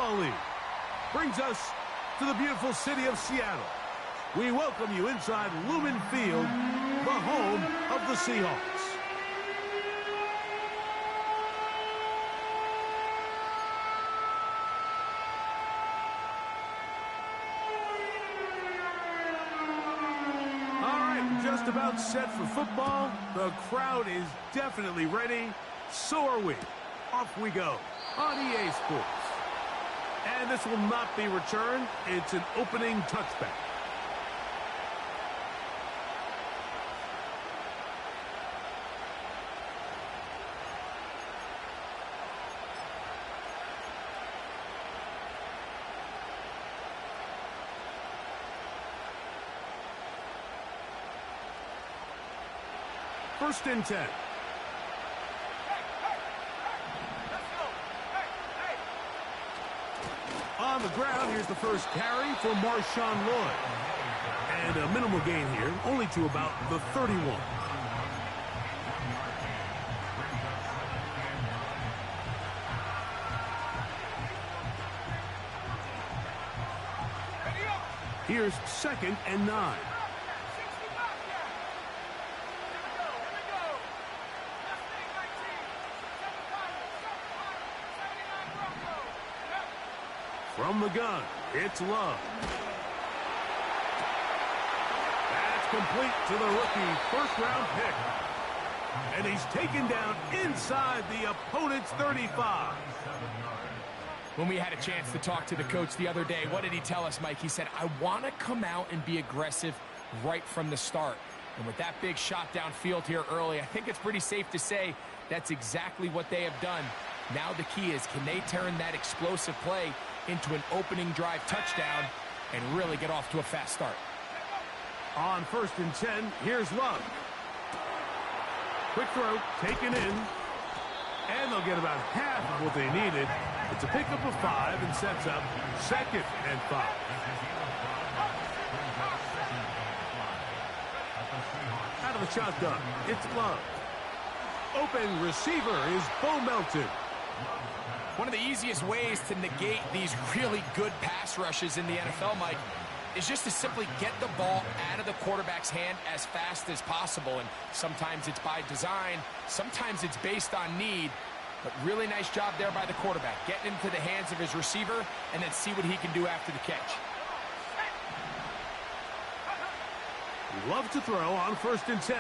football league. Brings us to the beautiful city of Seattle. We welcome you inside Lumen Field, the home of the Seahawks. Just about set for football. The crowd is definitely ready. So are we. Off we go on EA Sports. And this will not be returned. It's an opening touchback. First and 10. On the ground, here's the first carry for Marshawn Lloyd. And a minimal gain here, only to about the 31. Here's 2nd and 9. From the gun, it's Love. That's complete to the rookie first-round pick. And he's taken down inside the opponent's 35. When we had a chance to talk to the coach the other day, what did he tell us, Mike? He said, I want to come out and be aggressive right from the start. And with that big shot downfield here early, I think it's pretty safe to say that's exactly what they have done. Now the key is, can they turn that explosive play into an opening drive touchdown and really get off to a fast start? On 1st and 10, here's Love. Quick throw, taken in. And they'll get about half of what they needed. It's a pickup of 5 and sets up 2nd and 5. Out of the shotgun, it's Love. Open receiver is Bo Melton. One of the easiest ways to negate these really good pass rushes in the NFL, Mike, is just to simply get the ball out of the quarterback's hand as fast as possible. And sometimes it's by design, sometimes it's based on need. But really nice job there by the quarterback, getting into the hands of his receiver and then see what he can do after the catch. Love to throw on 1st and 10.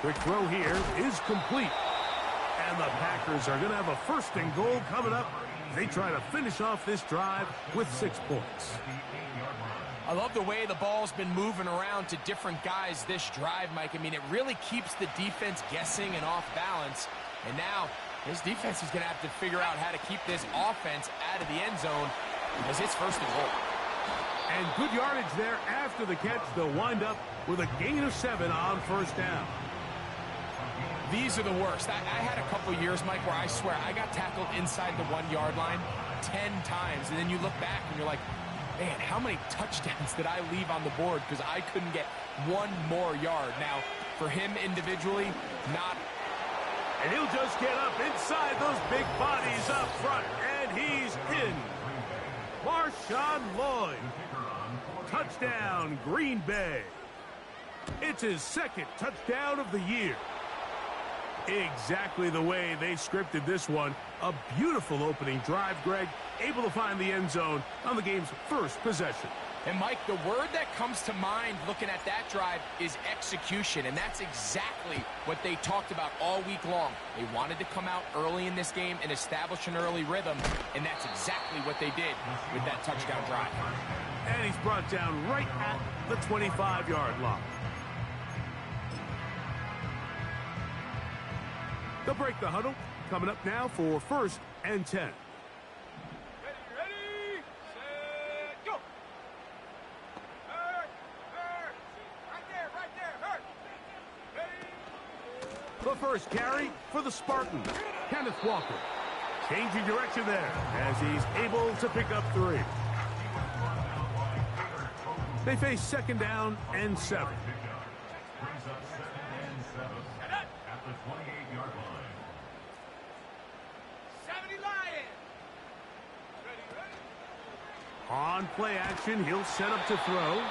Quick throw here is complete. And the Packers are going to have a 1st and goal coming up. They try to finish off this drive with 6 points. I love the way the ball's been moving around to different guys this drive, Mike. I mean, it really keeps the defense guessing and off balance. And now this defense is going to have to figure out how to keep this offense out of the end zone because it's 1st and goal. And good yardage there after the catch. They'll wind up with a gain of 7 on 1st down. These are the worst. I had a couple years, Mike, where I swear I got tackled inside the 1-yard line 10 times. And then you look back and you're like, man, how many touchdowns did I leave on the board because I couldn't get one more yard? Now, for him individually, not. And he'll just get up inside those big bodies up front. And he's in. Marshawn Lloyd. Touchdown, Green Bay. It's his 2nd touchdown of the year. Exactly the way they scripted this one. A beautiful opening drive, Greg. Able to find the end zone on the game's 1st possession. And, Mike, the word that comes to mind looking at that drive is execution, and that's exactly what they talked about all week long. They wanted to come out early in this game and establish an early rhythm, and that's exactly what they did with that touchdown drive. And he's brought down right at the 25-yard line. They'll break the huddle. Coming up now for 1st and 10. Ready, set, go. Right there. Ready. The first carry for the Spartans, Kenneth Walker. Changing direction there as he's able to pick up 3. They face 2nd down and 7. At the 28-yard line. 70 Lions. On play action, he'll set up to throw.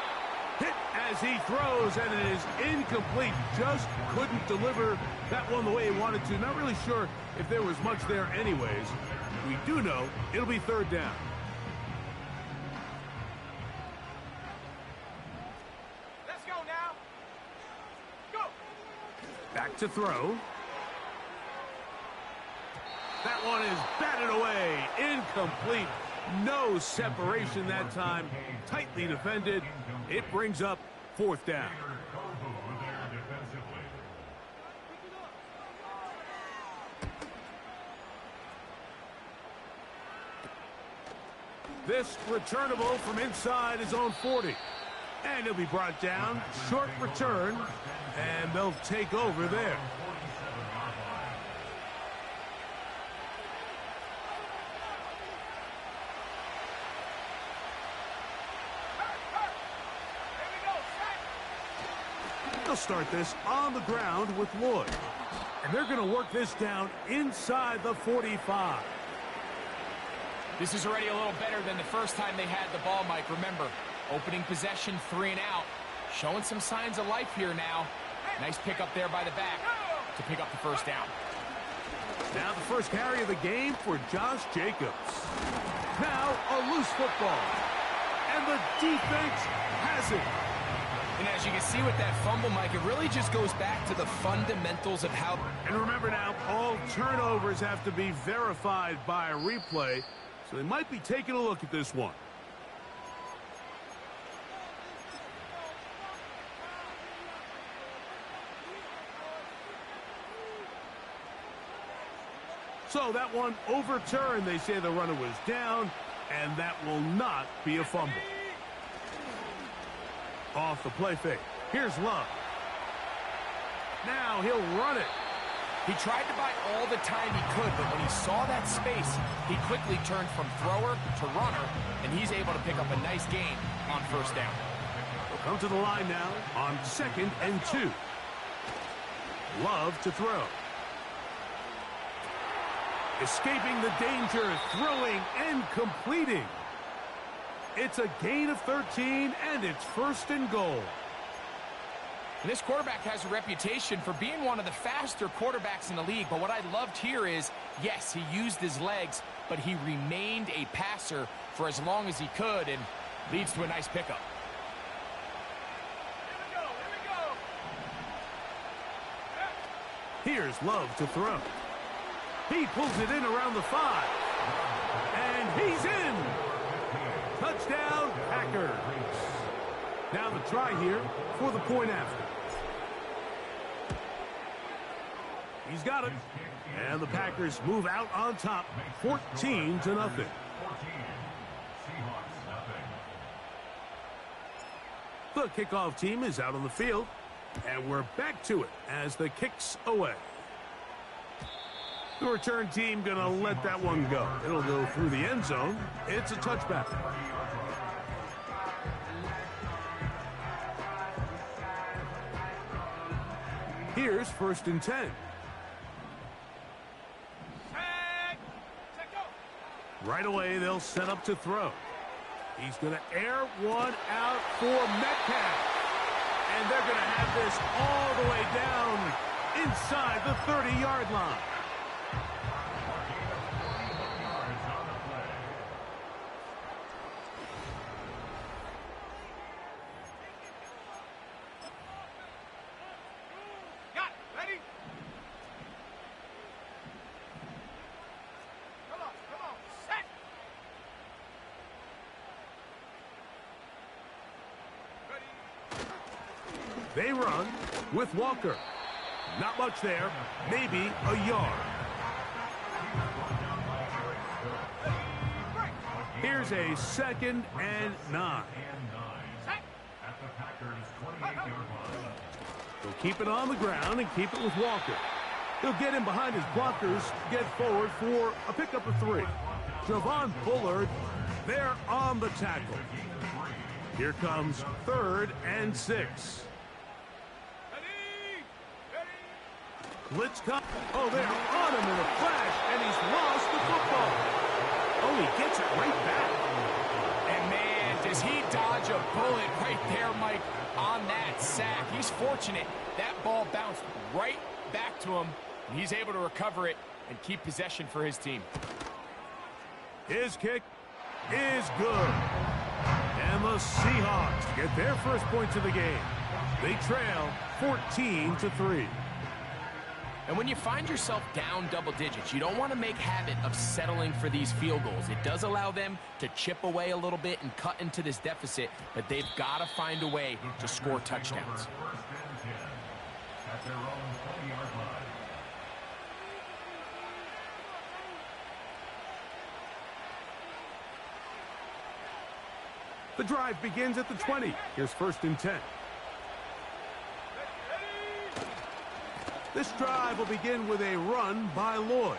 Hit as he throws, and it is incomplete. Just couldn't deliver that one the way he wanted to. Not really sure if there was much there anyways. We do know it'll be third down. Let's go now. Go. Back to throw. That one is batted away. Incomplete. No separation that time. Tightly defended. It brings up fourth down. This returnable from inside his own 40. And he'll be brought down. Short return. And they'll take over there. They'll start this on the ground with Lloyd. And they're going to work this down inside the 45. This is already a little better than the first time they had the ball, Mike. Remember, opening possession, 3 and out. Showing some signs of life here now. Nice pickup there by the back to pick up the first down. Now the first carry of the game for Josh Jacobs. Now a loose football. And the defense has it. And as you can see with that fumble, Mike, it really just goes back to the fundamentals of how... And remember now, all turnovers have to be verified by a replay, so they might be taking a look at this one. So that one overturned. They say the runner was down, and that will not be a fumble. Off the play fake. Here's Love. Now he'll run it. He tried to buy all the time he could, but when he saw that space, he quickly turned from thrower to runner, and he's able to pick up a nice gain on first down. They'll come to the line now on 2nd and 2. Love to throw. Escaping the danger, throwing and completing. It's a gain of 13, and it's 1st and goal. And this quarterback has a reputation for being one of the faster quarterbacks in the league, but what I loved here is, yes, he used his legs, but he remained a passer for as long as he could, and leads to a nice pickup. Here's Love to throw. He pulls it in around the 5. And he's in. Touchdown, Packers. Now the try here for the point after. He's got it. And the Packers move out on top, 14-0. The kickoff team is out on the field. And we're back to it as the kick's away. The return team going to let that one go. It'll go through the end zone. It's a touchback. Here's 1st and 10. Right away, they'll set up to throw. He's going to air one out for Metcalf. And they're going to have this all the way down inside the 30-yard line. They run with Walker. Not much there. Maybe a yard. Here's a 2nd and 9. They'll keep it on the ground and keep it with Walker. He'll get in behind his blockers, get forward for a pickup of 3. Javon Bullard there on the tackle. Here comes 3rd and 6. Blitz come. Oh, they're on him in a flash, and he's lost the football. Oh, he gets it right back. And Does he dodge a bullet right there, Mike, on that sack? He's fortunate. That ball bounced right back to him, and he's able to recover it and keep possession for his team. His kick is good. And the Seahawks get their first points of the game. They trail 14-3. And when you find yourself down double digits, you don't want to make habit of settling for these field goals. It does allow them to chip away a little bit and cut into this deficit, but they've got to find a way to score touchdowns. The drive begins at the 20. Here's 1st and 10. This drive will begin with a run by Lloyd.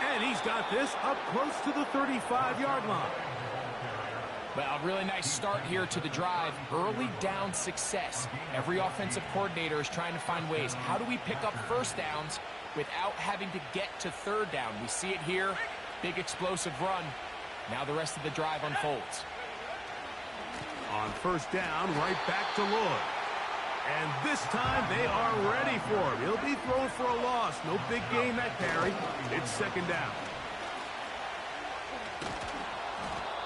And he's got this up close to the 35-yard line. Well, really nice start here to the drive. Early down success. Every offensive coordinator is trying to find ways. How do we pick up first downs without having to get to 3rd down? We see it here. Big explosive run. Now the rest of the drive unfolds. On 1st down, right back to Lloyd. And this time they are ready for him. He'll be thrown for a loss. No big gain that carry. It's 2nd down.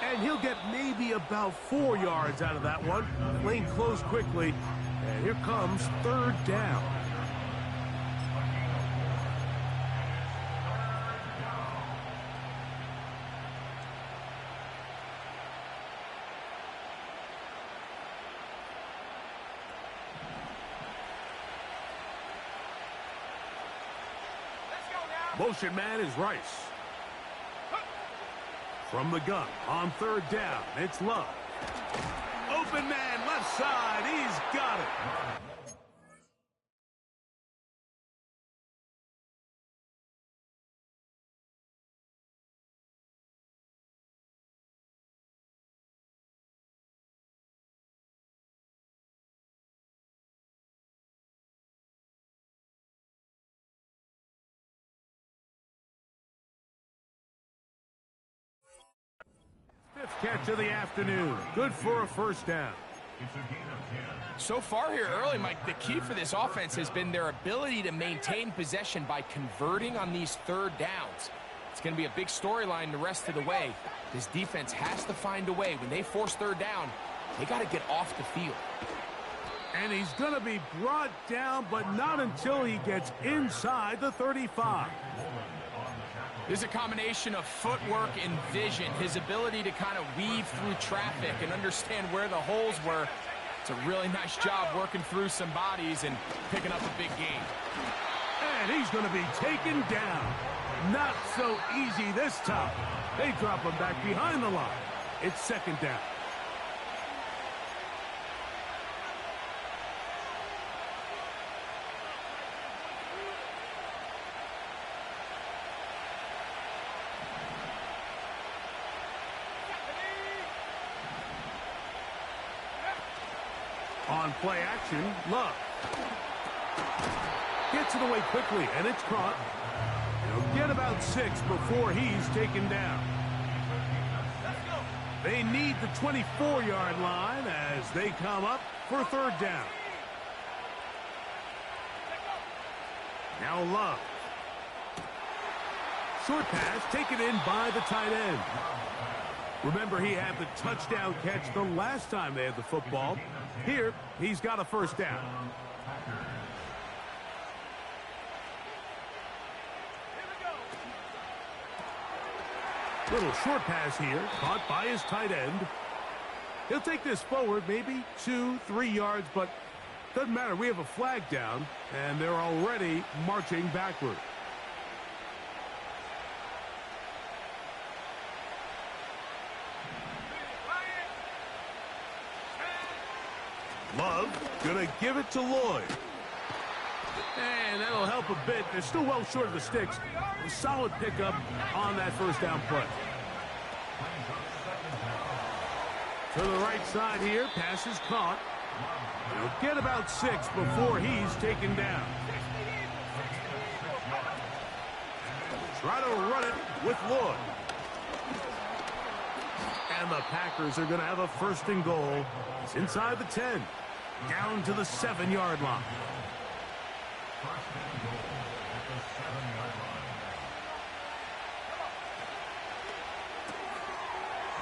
And he'll get maybe about 4 yards out of that one. Lane closed quickly. And here comes 3rd down. Motion man is Rice. From the gun on 3rd down, it's Love. Open man, left side, he's got it. Fifth catch of the afternoon. Good for a 1st down. So far here early, Mike, the key for this offense has been their ability to maintain possession by converting on these 3rd downs. It's going to be a big storyline the rest of the way. This defense has to find a way. When they force 3rd down, they got to get off the field. And he's going to be brought down, but not until he gets inside the 35. There's a combination of footwork and vision, his ability to kind of weave through traffic and understand where the holes were. It's a really nice job working through some bodies and picking up a big gain. And he's going to be taken down. Not so easy this time. They drop him back behind the line. It's 2nd down. On play action, Love. Gets it away quickly, and it's caught. He'll get about 6 before he's taken down. They need the 24-yard line as they come up for 3rd down. Now Love. Short pass taken in by the tight end. Remember, he had the touchdown catch the last time they had the football. Here, he's got a 1st down. Little short pass here, caught by his tight end. He'll take this forward, maybe 2-3 yards, but doesn't matter. We have a flag down, and they're already marching backward. Love gonna give it to Lloyd. And that'll help a bit. They're still well short of the sticks. A solid pickup on that 1st down play. To the right side here, pass is caught. He'll get about 6 before he's taken down. Try to run it with Lloyd. the Packers are going to have a 1st and goal. It's inside the 10, down to the 7-yard line.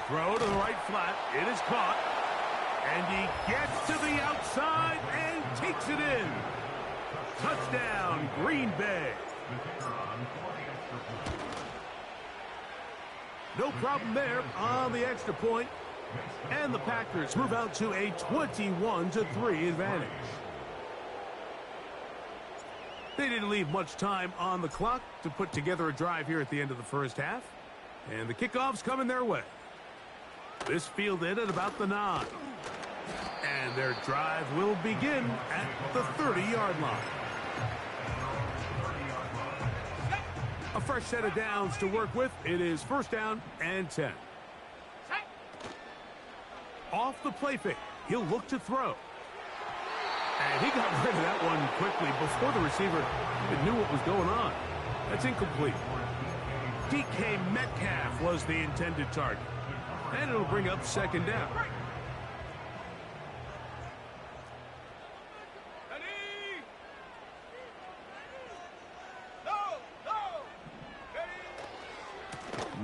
Throw to the right flat. It is caught. And he gets to the outside and takes it in. Touchdown, Green Bay. No problem there on the extra point. And the Packers move out to a 21-3 advantage. They didn't leave much time on the clock to put together a drive here at the end of the first half. And the kickoff's coming their way. This fielded at about the 9. And their drive will begin at the 30-yard line. A fresh set of downs to work with. It is 1st down and 10. Off the play fake. He'll look to throw. And he got rid of that one quickly before the receiver even knew what was going on. That's incomplete. DK Metcalf was the intended target. And it'll bring up 2nd down.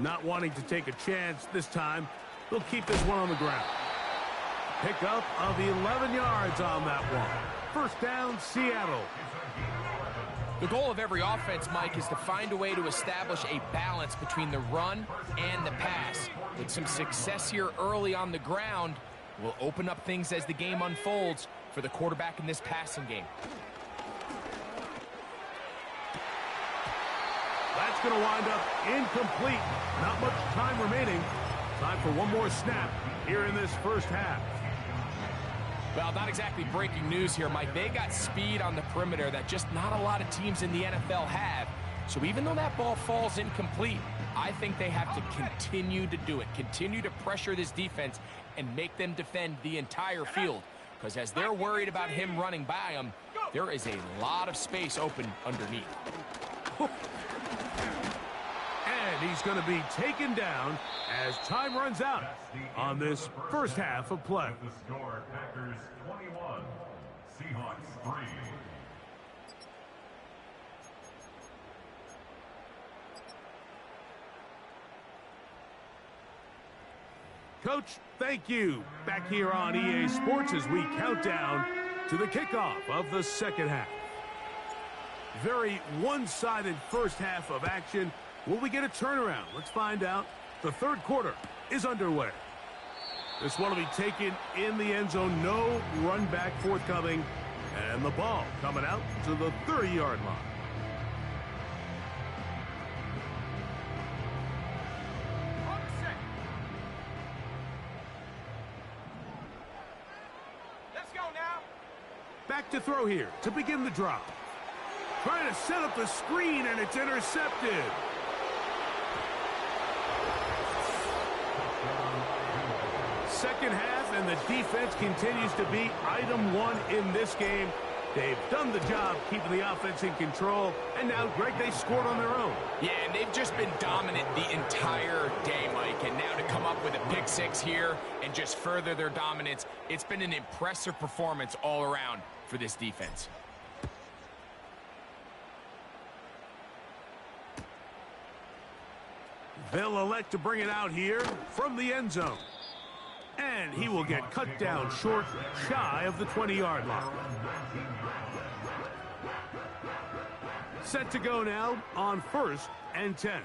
Not wanting to take a chance this time, they'll keep this one on the ground. Pickup of 11 yards on that one. 1st down, Seattle. The goal of every offense, Mike, is to find a way to establish a balance between the run and the pass. With some success here early on the ground, will open up things as the game unfolds for the quarterback in this passing game. That's going to wind up incomplete. Not much time remaining. Time for one more snap here in this first half. Well, not exactly breaking news here, Mike. They got speed on the perimeter that just not a lot of teams in the NFL have. So even though that ball falls incomplete, I think they have to continue to do it. Continue to pressure this defense and make them defend the entire field. Because as they're worried about him running by them, there is a lot of space open underneath. And he's going to be taken down as time runs out on this first half of play. The score, Packers 21, Seahawks 3. Coach, thank you. Back here on EA Sports as we count down to the kickoff of the second half. Very one-sided first half of action. Will we get a turnaround? Let's find out. The third quarter is underway. This one will be taken in the end zone. No run back forthcoming. And the ball coming out to the 30-yard line. Let's go now. Back to throw here to begin the drive. Trying to set up the screen, and it's intercepted. Second half, and the defense continues to be item one in this game. They've done the job keeping the offense in control, and now, Greg, they scored on their own. Yeah, and they've just been dominant the entire day, Mike. And now to come up with a pick six here and just further their dominance, it's been an impressive performance all around for this defense. They'll elect to bring it out here from the end zone. And he will get cut down short, shy of the 20-yard line. Set to go now on 1st and 10.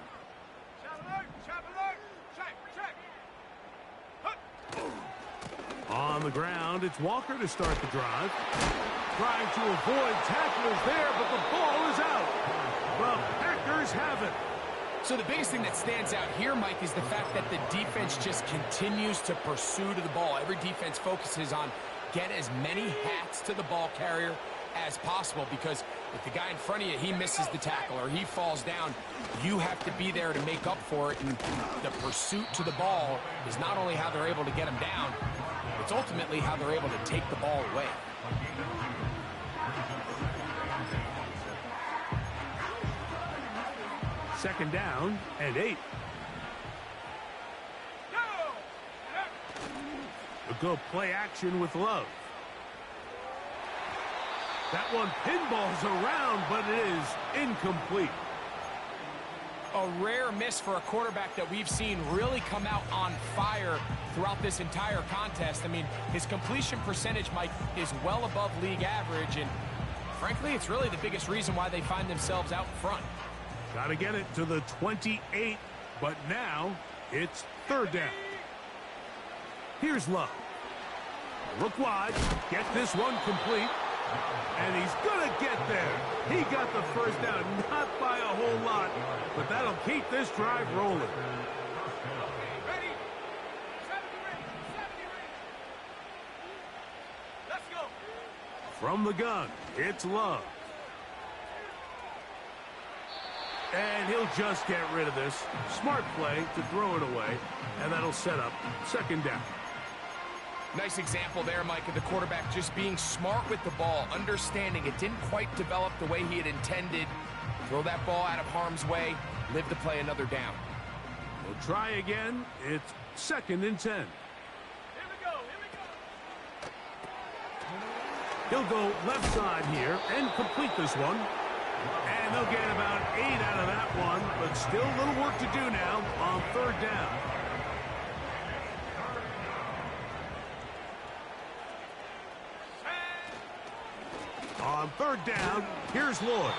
On the ground, it's Walker to start the drive. Trying to avoid tacklers there, but the ball is out. The Packers have it. So the biggest thing that stands out here, Mike, is the fact that the defense just continues to pursue to the ball. Every defense focuses on get as many hats to the ball carrier as possible, because if the guy in front of you, he misses the tackle or he falls down, you have to be there to make up for it. And the pursuit to the ball is not only how they're able to get him down, it's ultimately how they're able to take the ball away. Go! Second down and 8. They'll go play action with Love. That one pinballs around, but it is incomplete. A rare miss for a quarterback that we've seen really come out on fire throughout this entire contest. I mean, his completion percentage, Mike, is well above league average, and frankly, it's really the biggest reason why they find themselves out front. Got to get it to the 28, but now it's third down. Here's Love. Look wide, get this one complete, and he's going to get there. He got the first down, not by a whole lot, but that'll keep this drive rolling. Ready? 70 ready. 70 ready. Let's go. From the gun, it's Love. And he'll just get rid of this. Smart play to throw it away, and that'll set up second down. Nice example there, Mike, of the quarterback just being smart with the ball, understanding it didn't quite develop the way he had intended. Throw that ball out of harm's way, live to play another down. We'll try again. It's second and 10. Here we go. Here we go. He'll go left side here and complete this one. And they'll get about 8 out of that one, but still a little work to do now on third down. On third down, here's Lloyd.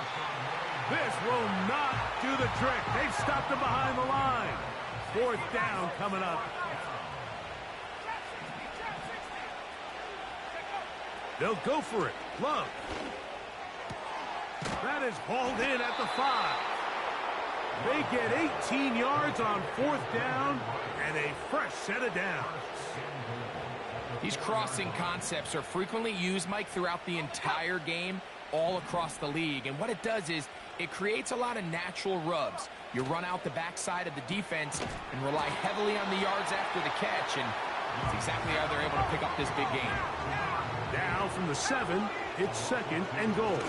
This will not do the trick. They've stopped him behind the line. Fourth down coming up. They'll go for it. Love. That is hauled in at the 5. They get 18 yards on fourth down and a fresh set of downs. These crossing concepts are frequently used, Mike, throughout the entire game, all across the league. And what it does is it creates a lot of natural rubs. You run out the backside of the defense and rely heavily on the yards after the catch, and that's exactly how they're able to pick up this big game. Now from the 7, it's second and goal.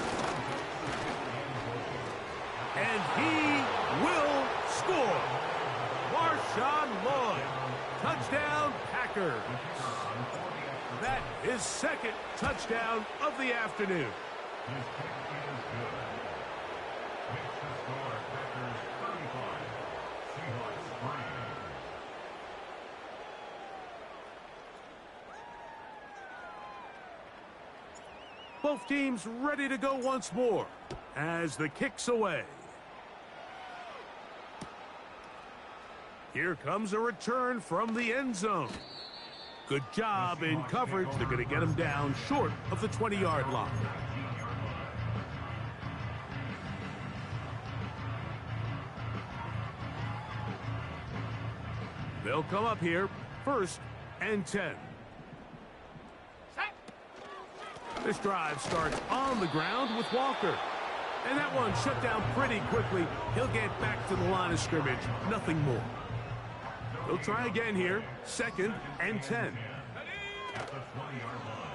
And he will score. Marshawn Lloyd. Touchdown, Packers. That is second touchdown of the afternoon. His kick is good. Makes the score Packers 35, Seahawks 3. Both teams ready to go once more as the kick's away. Here comes a return from the end zone. Good job in coverage. They're going to get him down short of the 20-yard line. They'll come up here, first and 10. This drive starts on the ground with Walker. And that one shut down pretty quickly. He'll get back to the line of scrimmage. Nothing more. They'll try again here. Second and 10.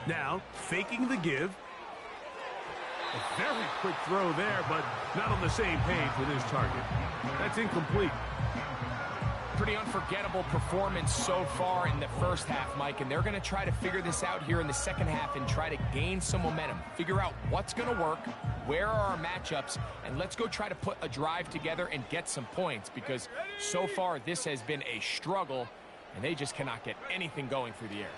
Now, faking the give. A very quick throw there, but not on the same page with his target. That's incomplete. Pretty unforgettable performance so far in the first half, Mike, and they're going to try to figure this out here in the second half and try to gain some momentum. Figure out what's going to work, where are our matchups, and let's go try to put a drive together and get some points, because so far this has been a struggle, and they just cannot get anything going through the air.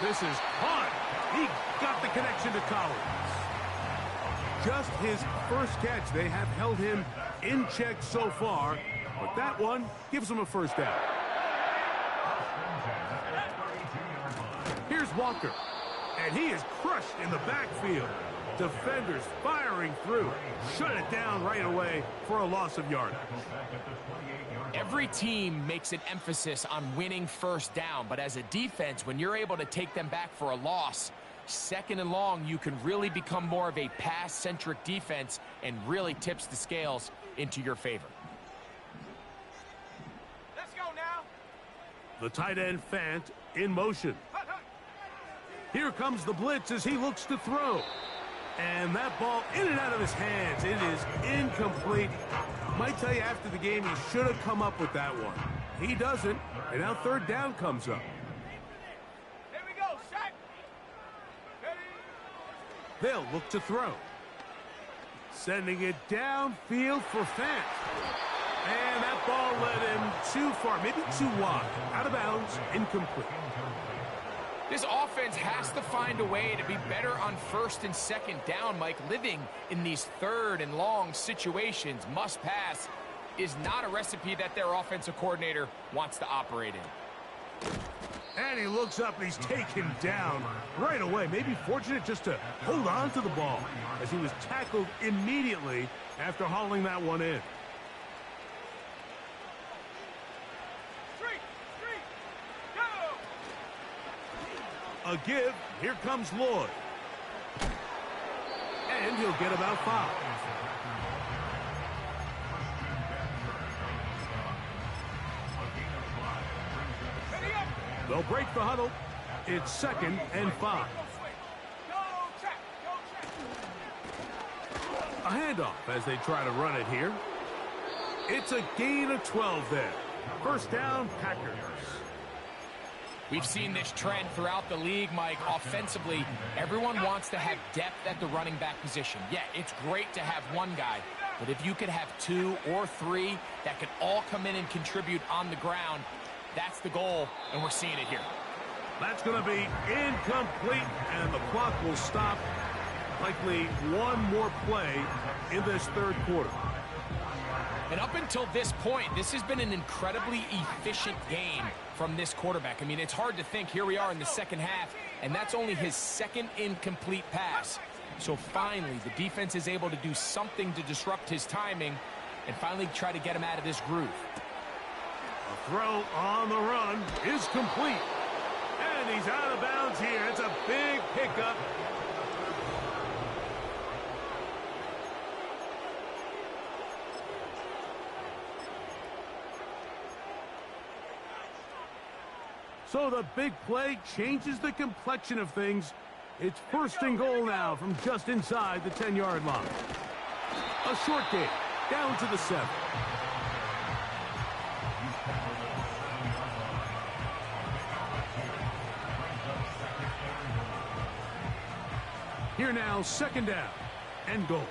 This is hard. He got the connection to Collins. Just his first catch. They have held him in check so far, but that one gives him a first down. Here's Walker, and he is crushed in the backfield. Defenders firing through. Shut it down right away for a loss of yardage. Every team makes an emphasis on winning first down, but as a defense, when you're able to take them back for a loss, second and long, you can really become more of a pass-centric defense and really tips the scales into your favor. Let's go now. The tight end Fant in motion. Here comes the blitz as he looks to throw. And that ball in and out of his hands. It is incomplete. Might tell you after the game he should have come up with that one. He doesn't, and now third down comes up. Here we go, Shaq. Ready? They'll look to throw. Sending it downfield for Fant. And that ball led him too far, maybe too wide. Out of bounds, incomplete. This offense has to find a way to be better on first and second down, Mike. Living in these third and long situations, must pass, is not a recipe that their offensive coordinator wants to operate in. And he looks up and he's taken down right away. Maybe fortunate just to hold on to the ball as he was tackled immediately after hauling that one in. Street, go! A give. Here comes Lloyd. And he'll get about 5. Ready up! They'll break the huddle. It's 2nd and 5. Go swing. Go check, go check. A handoff as they try to run it here. It's a gain of 12 there. First down, Packers. We've seen this trend throughout the league, Mike. Offensively, everyone wants to have depth at the running back position. Yeah, it's great to have one guy, but if you could have 2 or 3 that could all come in and contribute on the ground, that's the goal, and we're seeing it here. That's going to be incomplete, and the clock will stop. Likely one more play in this third quarter. And up until this point, this has been an incredibly efficient game from this quarterback. I mean, it's hard to think. Here we are in the second half, and that's only his second incomplete pass. So finally, the defense is able to do something to disrupt his timing and finally try to get him out of this groove. A throw on the run is complete. And he's out of bounds here. It's a big pickup. So the big play changes the complexion of things. It's 1st and goal now from just inside the 10-yard line. A short gain, down to the 7. Here now, 2nd down and goal.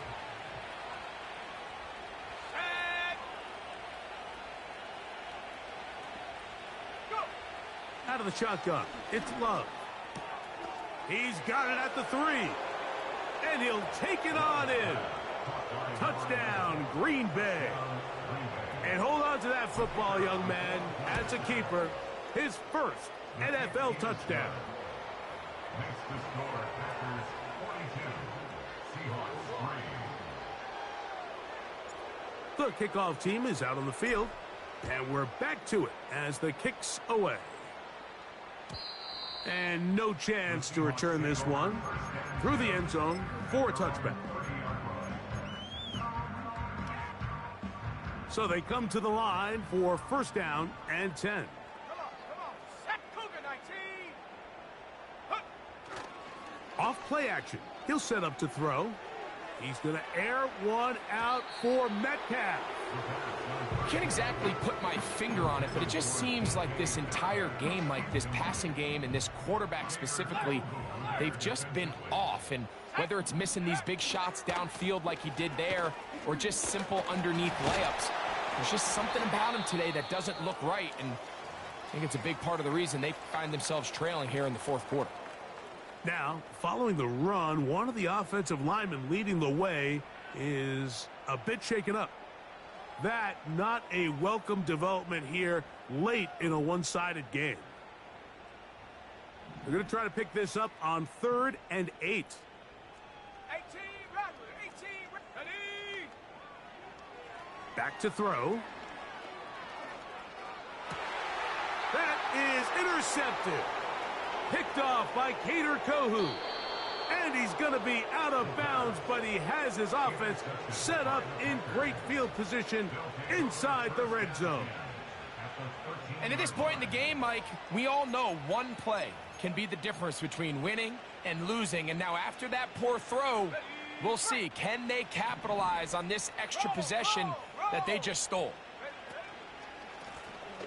Out of the shotgun, it's Love. He's got it at the 3. And he'll take it on in. Touchdown, Green Bay. And hold on to that football, young man. That's a keeper. His first NFL touchdown. Next to score, Packers 42, Seahawks 3. The kickoff team is out on the field. And we're back to it as the kick's away. And no chance to return this one through the end zone for a touchback. So they come to the line for 1st down and 10. Come on. Set Cougar 19. Off play action. He'll set up to throw. He's going to air one out for Metcalf. Can't exactly put my finger on it, but it just seems like this entire game, like this passing game and this quarterback specifically, they've just been off. And whether it's missing these big shots downfield like he did there or just simple underneath layups, there's just something about him today that doesn't look right. And I think it's a big part of the reason they find themselves trailing here in the 4th quarter. Now, following the run, one of the offensive linemen leading the way is a bit shaken up. That not a welcome development here late in a one-sided game. They're going to try to pick this up on 3rd and 8. 18 ready. Back to throw. That is intercepted. Picked off by Kader Kohu. And he's going to be out of bounds, but he has his offense set up in great field position inside the red zone. And at this point in the game, Mike, we all know one play can be the difference between winning and losing. And now after that poor throw, we'll see, can they capitalize on this extra possession that they just stole?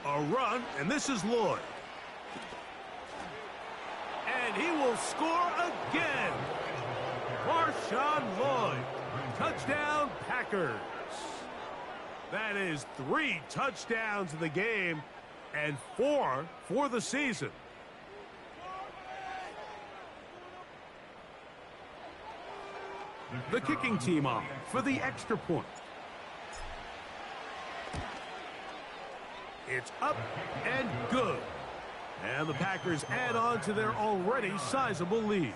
A run, and this is Lloyd. And he will score again. Marshawn Lloyd. Touchdown, Packers. That is 3 touchdowns in the game and 4 for the season. The kicking team on for the extra point. It's up and good. And the Packers add on to their already sizable lead.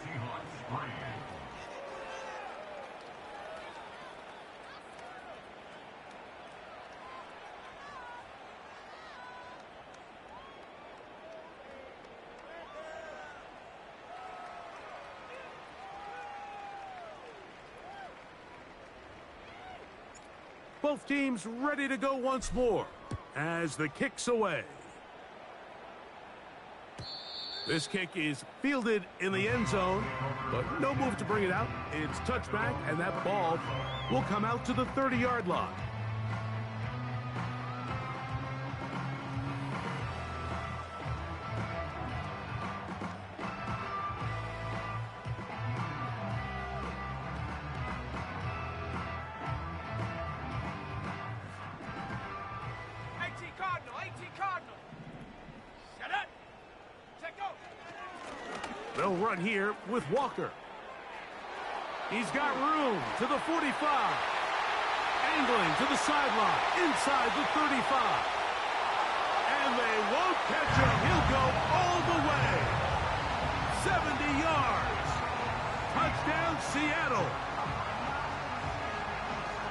Both teams ready to go once more as the kick's away. This kick is fielded in the end zone, but no move to bring it out. It's touchback, and that ball will come out to the 30-yard line. They'll run here with Walker. He's got room to the 45. Angling to the sideline, inside the 35. And they won't catch him. He'll go all the way. 70 yards. Touchdown, Seattle.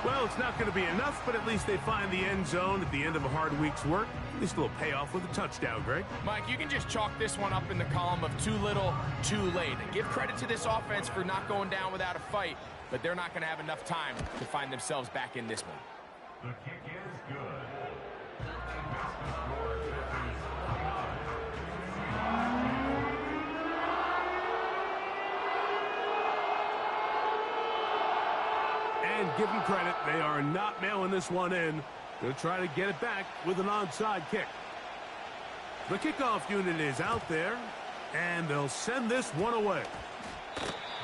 Well, it's not going to be enough, but at least they find the end zone at the end of a hard week's work. At least a little payoff with a touchdown, Greg. Mike, you can just chalk this one up in the column of too little, too late. And give credit to this offense for not going down without a fight, but they're not going to have enough time to find themselves back in this one. The kick is good. And give them credit, they are not mailing this one in. They'll try to get it back with an onside kick. The kickoff unit is out there, and they'll send this one away.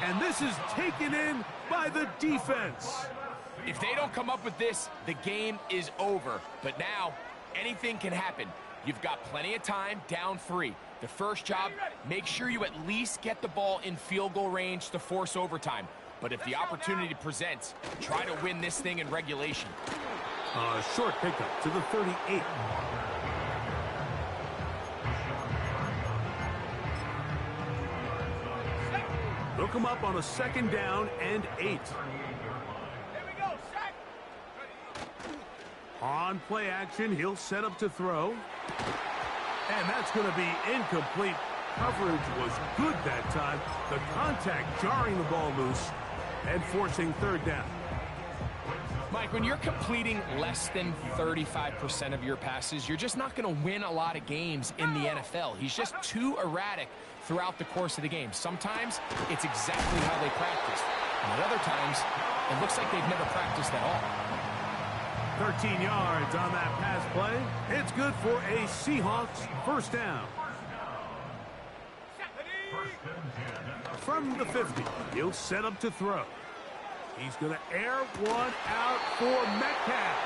And this is taken in by the defense. If they don't come up with this, the game is over. But now, anything can happen. You've got plenty of time, down 3. The first job, make sure you at least get the ball in field goal range to force overtime. But if the opportunity presents, try to win this thing in regulation. Short pickup to the 38. They'll come up on a 2nd down and 8. Here we go, sack. On play action, he'll set up to throw. And that's going to be incomplete. Coverage was good that time. The contact jarring the ball loose and forcing 3rd down. Mike, when you're completing less than 35% of your passes, you're just not going to win a lot of games in the NFL. He's just too erratic throughout the course of the game. Sometimes it's exactly how they practice. And at other times, it looks like they've never practiced at all. 13 yards on that pass play. It's good for a Seahawks 1st down. From the 50, he'll set up to throw. He's going to air one out for Metcalf.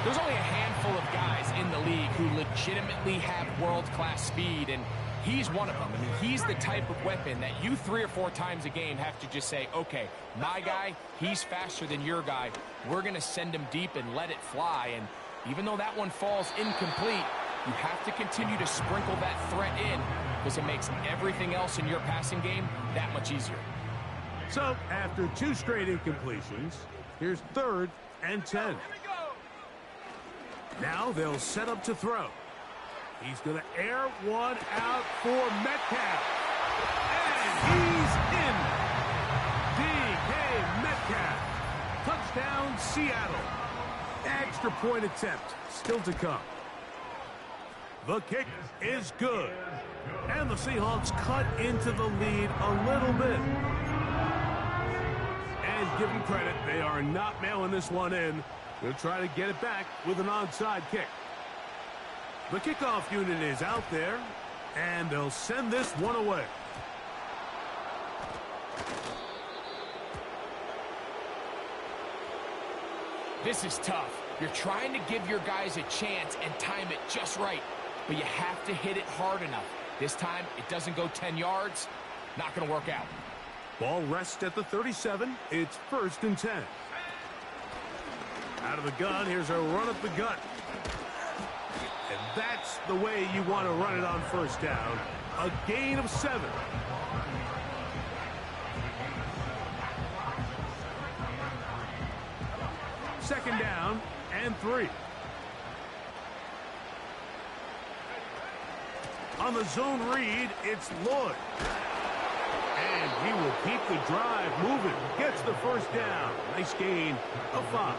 There's only a handful of guys in the league who legitimately have world-class speed, and he's one of them. I mean, he's the type of weapon that you 3 or 4 times a game have to just say, okay, my guy, he's faster than your guy. We're going to send him deep and let it fly. And even though that one falls incomplete, you have to continue to sprinkle that threat in because it makes everything else in your passing game that much easier. So, after 2 straight incompletions, here's 3rd and 10. Now they'll set up to throw. He's going to air one out for Metcalf. And he's in. DK Metcalf. Touchdown, Seattle. Extra point attempt still to come. The kick is good. And the Seahawks cut into the lead a little bit. And give them credit, they are not mailing this one in. They'll try to get it back with an onside kick. The kickoff unit is out there, and they'll send this one away. This is tough. You're trying to give your guys a chance and time it just right, but you have to hit it hard enough. This time, it doesn't go 10 yards. Not going to work out. Ball rests at the 37. It's 1st and 10. Out of the gun, here's a run up the gut. And that's the way you want to run it on 1st down. A gain of 7. Second down and 3. On the zone read, it's Lloyd. And he will keep the drive moving. Gets the 1st down. Nice gain of 5.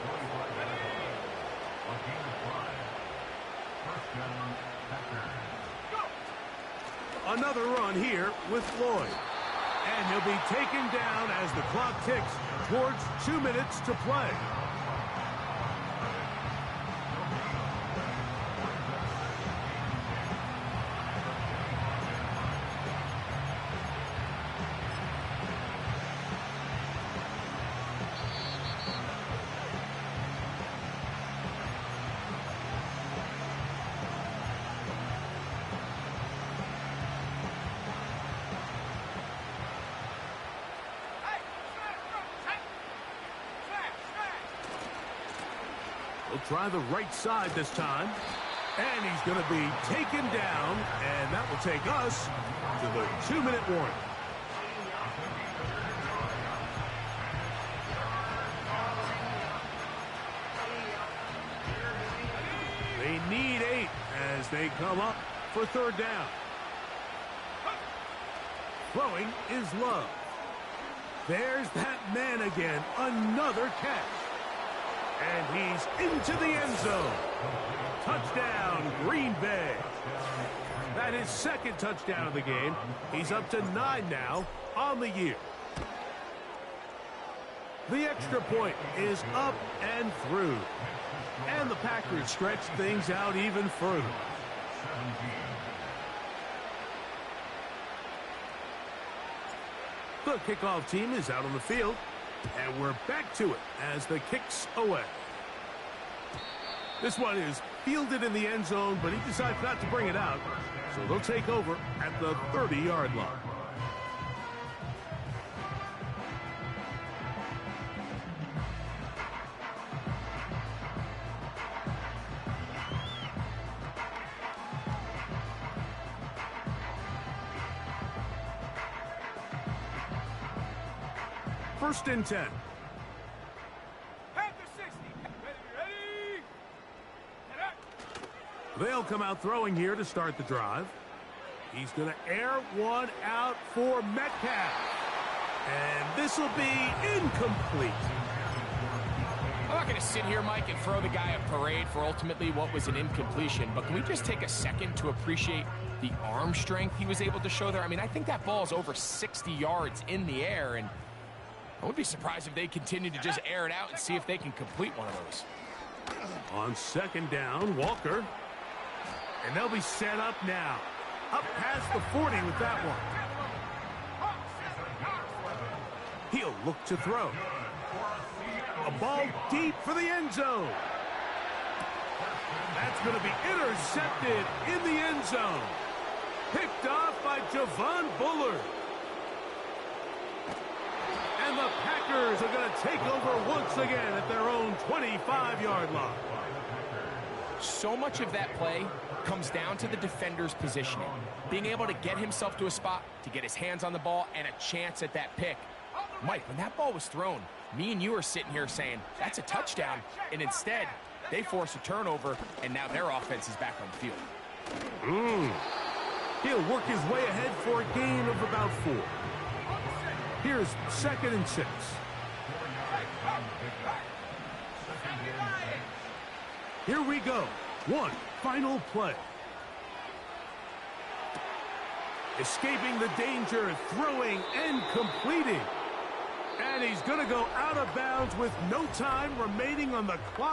Another run here with Lloyd. And he'll be taken down as the clock ticks towards 2 minutes to play. He'll try the right side this time. And he's going to be taken down. And that will take us to the 2-minute warning. They need 8 as they come up for 3rd down. Throwing is Love. There's that man again. Another catch. And he's into the end zone. Touchdown, Green Bay. That is 2nd touchdown of the game. He's up to 9 now on the year. The extra point is up and through. And the Packers stretch things out even further. The kickoff team is out on the field. And we're back to it as the kick's away. This one is fielded in the end zone, but he decides not to bring it out. So they'll take over at the 30-yard line. First and 10. Panther 60. Ready? Get up. They'll come out throwing here to start the drive. He's going to air one out for Metcalf. And this will be incomplete. I'm not going to sit here, Mike, and throw the guy a parade for ultimately what was an incompletion, but can we just take a second to appreciate the arm strength he was able to show there? I mean, I think that ball is over 60 yards in the air, and I would be surprised if they continue to just air it out and see if they can complete one of those. On 2nd down, Walker. And they'll be set up now. Up past the 40 with that one. He'll look to throw. A ball deep for the end zone. That's going to be intercepted in the end zone. Picked off by Javon Bullard. And the Packers are going to take over once again at their own 25-yard line. So much of that play comes down to the defender's positioning. Being able to get himself to a spot, to get his hands on the ball, and a chance at that pick. Mike, when that ball was thrown, me and you are sitting here saying, that's a touchdown. And instead, they force a turnover, and now their offense is back on the field. He'll work his way ahead for a gain of about 4. Here's 2nd and 6. Here we go. One final play. Escaping the danger, throwing and completing. And he's going to go out of bounds with no time remaining on the clock.